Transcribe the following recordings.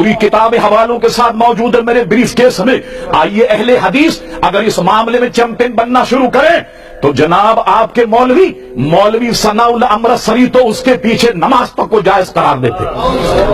پوری کتاب حوالوں کے ساتھ موجود ہے میرے بریف کیس میں. آئیے اہل حدیث اگر اس معاملے میں چیمپئن بننا شروع کریں تو جناب آپ کے مولوی ثناء اللہ امرتسری تو اس کے پیچھے نماز تک کو جائز قرار دیتے.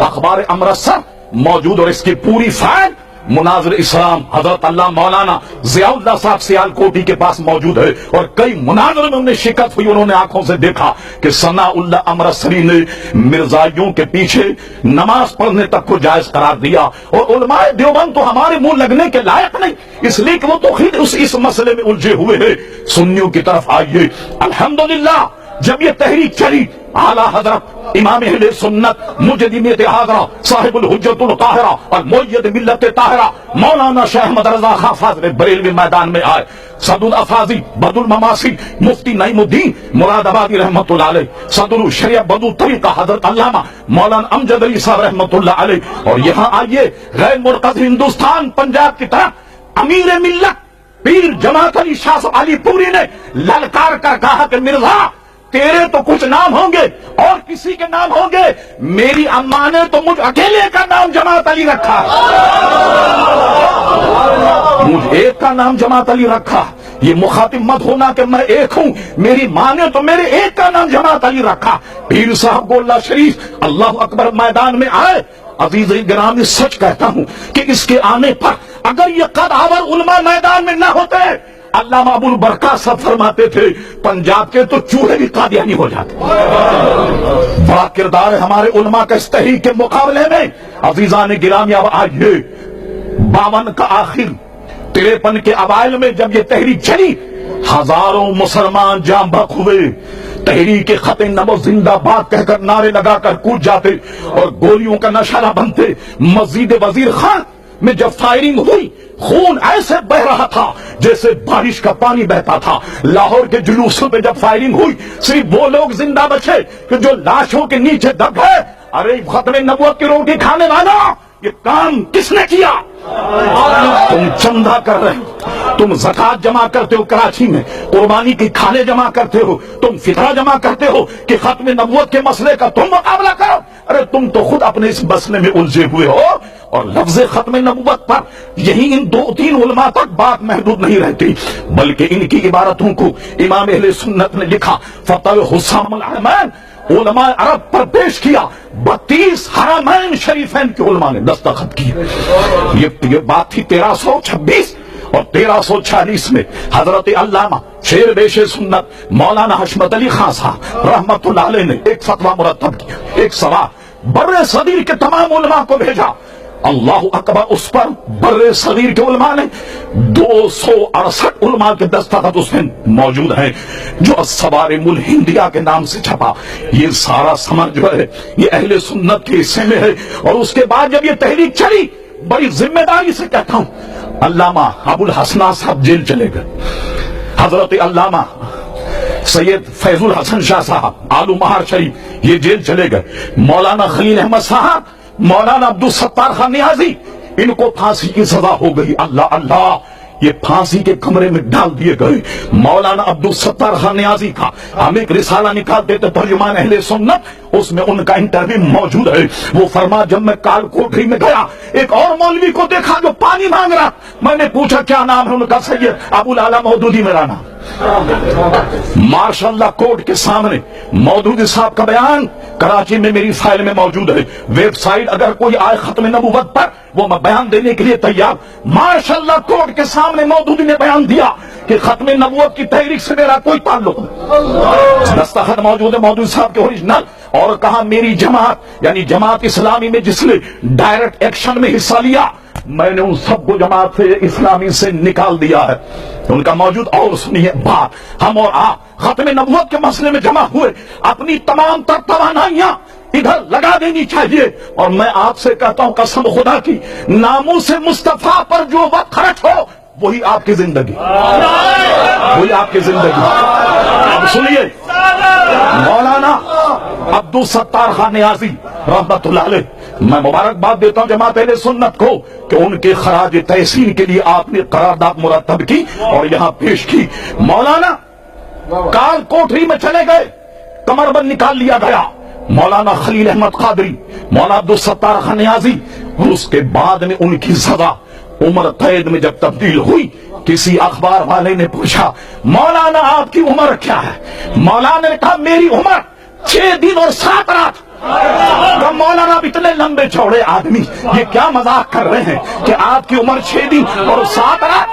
اخبار امرتسر موجود اور اس کی پوری فائل مناظر اسلام حضرت اللہ مولانا ضیاء اللہ صاحب سیال کوٹی کے پاس موجود ہے, اور کئی مناظر میں انہیں شکست ہوئی, انہوں نے آنکھوں سے دیکھا کہ ثناء اللہ امرتسری نے مرزائیوں کے پیچھے نماز پڑھنے تک کو جائز قرار دیا. اور علماء دیوبند تو ہمارے منہ لگنے کے لائق نہیں, اس لیے کہ وہ تو خود اس مسئلے میں الجھے ہوئے ہیں. سنیوں کی طرف آئیے. الحمدللہ جب یہ تحریک چلی اعلی حضرت امام اہل سنت مجدد حاضرہ صاحب الحجت الطاہرہ المؤید ملت طاہرہ مولانا شیخ احمد رضا خان فاضل بریلوی میدان میں آئے. صدر الافاضی بدر المماسی مفتی نعیم الدین مراد آبادی رحمۃ اللہ علیہ, صدر الشریعہ بدر طریقہ حضرت علامہ مولانا امجد علی صاحب رحمۃ اللہ علیہ. اور یہاں آئیے غیر مرکز ہندوستان پنجاب کی طرف امیر ملت پیر جماعت علی شاہ صاحب علی پوری نے للکار کر کہا کہ مرزا تیرے تو کچھ نام ہوں گے اور کسی کے نام ہوں گے, میری اماں نے تو مجھ اکیلے کا نام جماعت علی رکھا, مجھ ایک کا نام جماعت علی رکھا. یہ مخاطب مت ہونا کہ میں ایک ہوں, میری ماں نے تو میرے ایک کا نام جماعت علی رکھا. پیر صاحب گولہ شریف اللہ اکبر میدان میں آئے. عزیز گرامی سچ کہتا ہوں کہ اس کے آنے پر اگر یہ قدآور علماء میدان میں نہ ہوتے, علامہ ابو البرکات صاحب فرماتے تھے پنجاب کے تو چوہے بھی قادیانی ہو جاتے. بڑا کردار ہے ہمارے علماء کا اس تحریک کے مقابلے میں. عزیزان گرامی اب آئیے 52 کا آخر 53 کے اوائل میں جب یہ تحریک چلی ہزاروں مسلمان جام بحق ہوئے. تحریک خط نبوت زندہ باد کہہ کر نعرے لگا کر کود جاتے اور گولیوں کا نشانہ بنتے. مسجد وزیر خان میں جب فائرنگ ہوئی خون ایسے بہ رہا تھا جیسے بارش کا پانی بہتا تھا. لاہور کے جلوسوں پہ جب فائرنگ ہوئی صرف وہ لوگ زندہ بچے کہ جو لاشوں کے نیچے دب گئے. ارے ختم نبوت کی روٹی کھانے والا یہ کام کس نے کیا؟ تم چندہ کر رہے ہو, تم زکات جمع کرتے ہو کراچی میں, قربانی کی کھانے جمع کرتے ہو, تم فطرہ جمع کرتے ہو کہ ختم نبوت کے مسئلے کا تم مقابلہ کرو. ارے تم تو خود اپنے اس مسئلے میں الجھے ہوئے ہو. اور لفظ ختم نبوت پر یہی ان 2-3 علماء تک بات محدود نہیں رہتی, بلکہ ان کی عبارتوں کو امام اہل سنت نے لکھا فتح حسام الحرمین علماء عرب پر پیش کیا. 32 حرمین شریفین کے علماء نے دستخط کیے. یہ بات تھی 1326 اور 1346 میں حضرت علامہ شیر بیش سنت مولانا حشمت علی خان صاحب رحمت اللہ علیہ نے ایک فتویٰ مرتب کیا. ایک سوال بر صغیر کے تمام علماء کو بھیجا. اللہ اکبر, اس پر بر صغیر کے علماء نے 268 علماء کے دستخط اس میں موجود ہیں جو الصوارم الہندیہ کے نام سے چھپا. یہ سارا سمر جو ہے یہ اہل سنت کے حصے میں ہے. اور اس کے بعد جب یہ تحریک چلی بڑی ذمہ داری سے کہتا ہوں علامہ ابو الحسن صاحب جیل چلے گئے, حضرت علامہ سید فیض الحسن شاہ صاحب آلو مہار شریف یہ جیل چلے گئے, مولانا خلیل احمد صاحب مولانا عبدالستار خان نیازی ان کو پھانسی کی سزا ہو گئی. اللہ اللہ یہ پھانسی کے کمرے میں ڈال دیے گئے. مولانا عبدالستار خان نیازی کا ہم ایک رسالہ نکالتے تھے ترجمان اہل سنت, اس میں ان کا انٹرویو موجود ہے. وہ فرما جب میں کال کوٹری میں گیا ایک اور مولوی کو دیکھا جو پانی مانگ رہا. میں نے پوچھا کیا نام ہے ان کا؟ سید ابو العلا مودودی میرا نام. ماشاء اللہ کورٹ کے سامنے مودودی صاحب کا بیان کراچی میں میری فائل میں موجود ہے. ویب سائٹ اگر کوئی آئے ختم نبوت پر وہ میں بیان دینے کے لیے تیار. ماشاء اللہ کورٹ کے سامنے مودودی نے بیان دیا کہ ختم نبوت کی تحریک سے میرا کوئی تعلق نہیں. دستخط موجود ہے مودودی صاحب کے اوریجنل. اور کہا میری جماعت یعنی جماعت اسلامی میں جس نے ڈائریکٹ ایکشن میں حصہ لیا میں نے ان سب کو جماعت سے اسلامی سے نکال دیا ہے. ان کا موجود. اور سنیے بات, ہم اور آپ ختم نبوت کے مسئلے میں جمع ہوئے اپنی تمام تر توانائیاں ادھر لگا دینی چاہیے. اور میں آپ سے کہتا ہوں قسم خدا کی ناموس مصطفیٰ پر جو وقت خرچ ہو وہی آپ کی زندگی, وہی آپ کی زندگی. اب سنیے مولانا عبدالستار خان نیازی رحمت اللہ علیہ, میں مبارکباد دیتا ہوں جماعت اہل سنت کو کہ ان کے خراج تحسین کے لیے آپ نے قرارداد مرتب کی اور یہاں پیش کی. مولانا کال کوٹری میں چلے گئے, کمر بند نکال لیا گیا. مولانا خلیل احمد قادری مولانا عبدالستار خان نیازی اور اس کے بعد میں ان کی سزا عمر قید میں جب تبدیل ہوئی، کسی اخبار والے نے پوچھا مولانا آپ کی عمر کیا ہے؟ مولانا نے کہا میری عمر 6 دن اور 7 رات۔ تو مولانا اب اتنے لمبے چوڑے آدمی یہ کیا مذاق کر رہے ہیں کہ آپ کی عمر 6 دن اور 7 رات؟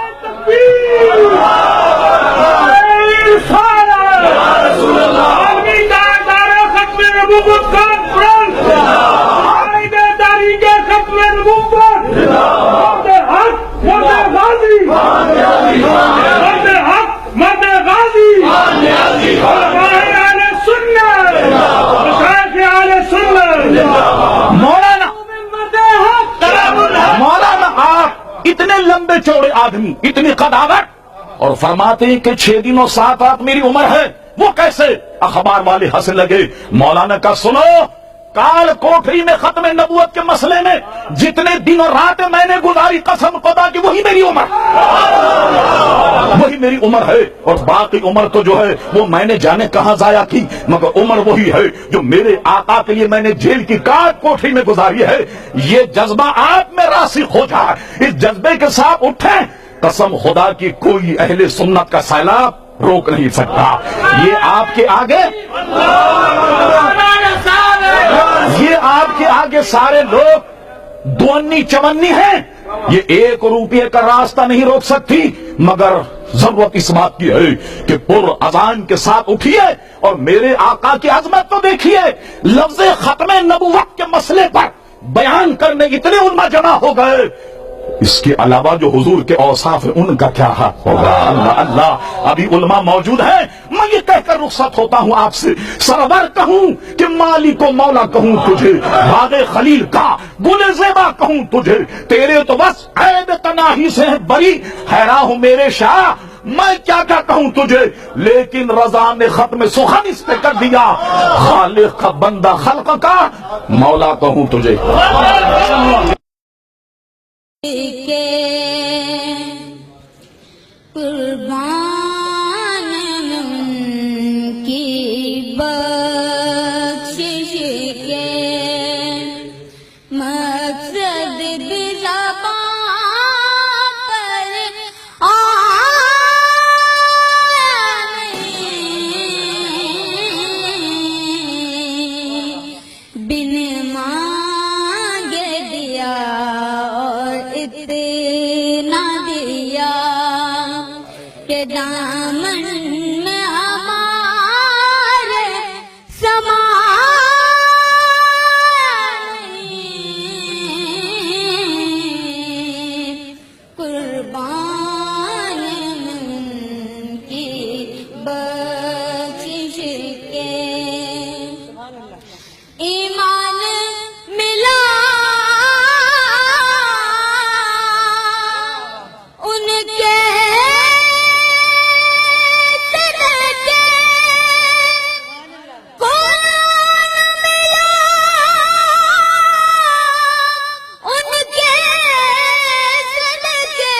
مولانا آپ اتنے لمبے چوڑے آدمی، اتنی قداوت، اور فرماتے ہیں کہ 6 دن اور 7 رات میری عمر ہے، وہ کیسے؟ اخبار والے ہنسنے لگے۔ مولانا کا سنو، کال کوٹری میں ختم نبوت کے مسئلے میں جتنے دن اور راتیں میں نے گزاری قسم خدا کی وہی میری عمر، وہی میری عمر ہے، اور باقی عمر تو جو ہے وہ میں نے جانے کہاں ضائع کی، مگر عمر وہی ہے جو میرے آقا کے لیے میں نے جیل کی کاٹ کوٹری میں گزاری ہے۔ یہ جذبہ آپ میں راسخ ہو جائے، اس جذبے کے ساتھ اٹھیں، قسم خدا کی کوئی اہل سنت کا سیلاب روک نہیں سکتا۔ یہ آپ کے آگے، یہ آپ کے آگے سارے لوگ دونی چونی ہیں، یہ 1 روپے کا راستہ نہیں روک سکتی، مگر ضرورت اس بات کی ہے کہ پر اذان کے ساتھ اٹھیے اور میرے آقا کی عظمت تو دیکھیے۔ لفظ ختم نبوت کے مسئلے پر بیان کرنے اتنے علماء جمع ہو گئے، اس کے علاوہ جو حضور کے اوصاف ہیں ان کا کیا حق ہوگا؟ اللہ اللہ، ابھی علماء موجود ہیں۔ میں یہ کہہ کر رخصت ہوتا ہوں آپ سے، سرور کہوں کہ مالک و مولا کہوں تجھے، باغ خلیل کا گل زیبا کہوں تجھے، تیرے تو بس عیب تناہی سے ہے بری، حیران ہوں میرے شاہ میں کیا کیا کہوں تجھے، لیکن رضا نے ختم سخن اس پہ کر دیا، خالق کا بندہ خلق کا مولا کہوں تجھے۔ قربان ان کی بخشش کے مقصد زبان پر بن مانگے دیا اور اتنا دیا کہ دامن میں ہمارے سما قربان ان کی بخشش کے ایمان ملا ان کے صدقے، قرآن ملا ان کے صدقے،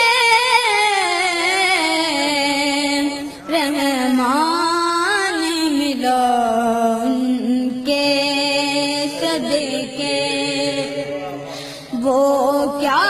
رحمان ملا ان کے صدقے، وہ کیا